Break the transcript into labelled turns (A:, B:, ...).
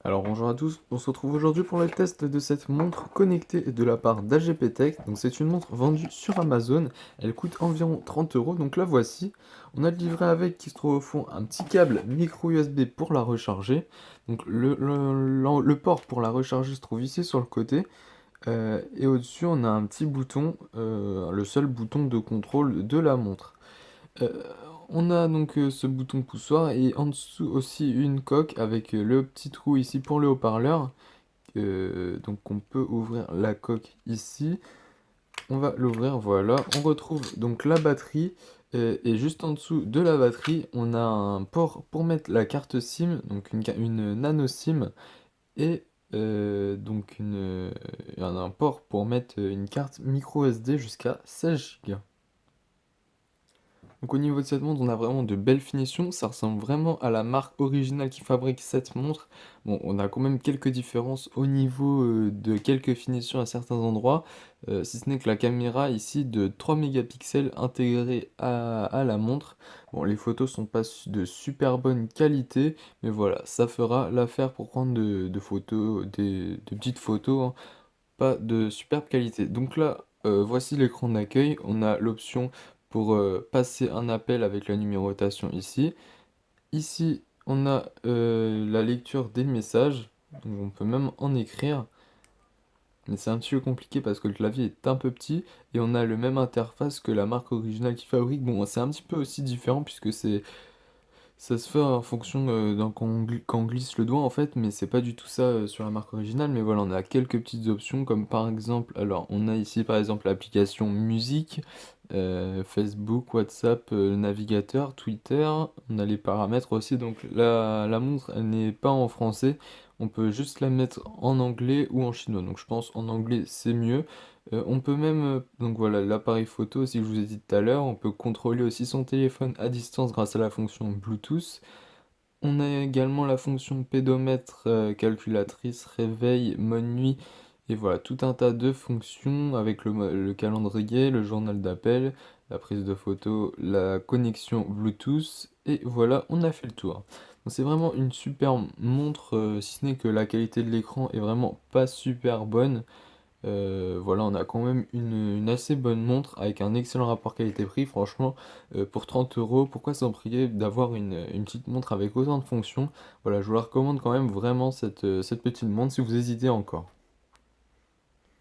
A: Alors bonjour à tous, on se retrouve aujourd'hui pour le test de cette montre connectée de la part d'AGP Tech. Donc c'est une montre vendue sur Amazon, elle coûte environ 30 euros, donc la voici. On a le livret avec qui se trouve au fond un petit câble micro USB pour la recharger. Donc le port pour la recharger se trouve ici sur le côté. Et au-dessus on a un petit bouton, le seul bouton de contrôle de la montre. Euh, on a donc ce bouton poussoir et en dessous aussi une coque avec le petit trou ici pour le haut-parleur. Donc on peut ouvrir la coque ici. On va l'ouvrir, voilà. On retrouve donc la batterie. Et juste en dessous de la batterie, on a un port pour mettre la carte SIM, donc une nano SIM. Et donc un port pour mettre une carte micro SD jusqu'à 16 Go. Donc au niveau de cette montre, on a vraiment de belles finitions, ça ressemble vraiment à la marque originale qui fabrique cette montre. Bon, on a quand même quelques différences au niveau de quelques finitions à certains endroits, si ce n'est que la caméra ici de 3 mégapixels intégrée à la montre. Bon, les photos sont pas de super bonne qualité, mais voilà, ça fera l'affaire pour prendre de photos, de petites photos, hein, pas de superbe qualité. Donc là, voici l'écran d'accueil. On a l'option pour passer un appel avec la numérotation ici. Ici, on a la lecture des messages. Donc on peut même en écrire. Mais c'est un petit peu compliqué parce que le clavier est un peu petit et on a le même interface que la marque originale qui fabrique. Bon, c'est un petit peu aussi différent puisque ça se fait en fonction quand on glisse le doigt en fait, mais c'est pas du tout ça sur la marque originale. Mais voilà, on a quelques petites options comme par exemple, alors on a ici par exemple l'application musique, Facebook, WhatsApp, navigateur, Twitter. On a les paramètres aussi, donc la montre elle n'est pas en français. On peut juste la mettre en anglais ou en chinois. Donc je pense en anglais c'est mieux. On peut même, donc voilà, l'appareil photo, si je vous ai dit tout à l'heure, on peut contrôler aussi son téléphone à distance grâce à la fonction Bluetooth. On a également la fonction pédomètre, calculatrice, réveil, mode nuit, et voilà, tout un tas de fonctions avec le calendrier, le journal d'appel, la prise de photo, la connexion Bluetooth, et voilà, on a fait le tour. Donc c'est vraiment une super montre, si ce n'est que la qualité de l'écran est vraiment pas super bonne. Voilà, on a quand même une assez bonne montre avec un excellent rapport qualité-prix. Franchement, pour 30 euros, pourquoi s'en priver d'avoir une petite montre avec autant de fonctions? Voilà, je vous la recommande quand même vraiment cette petite montre si vous hésitez encore.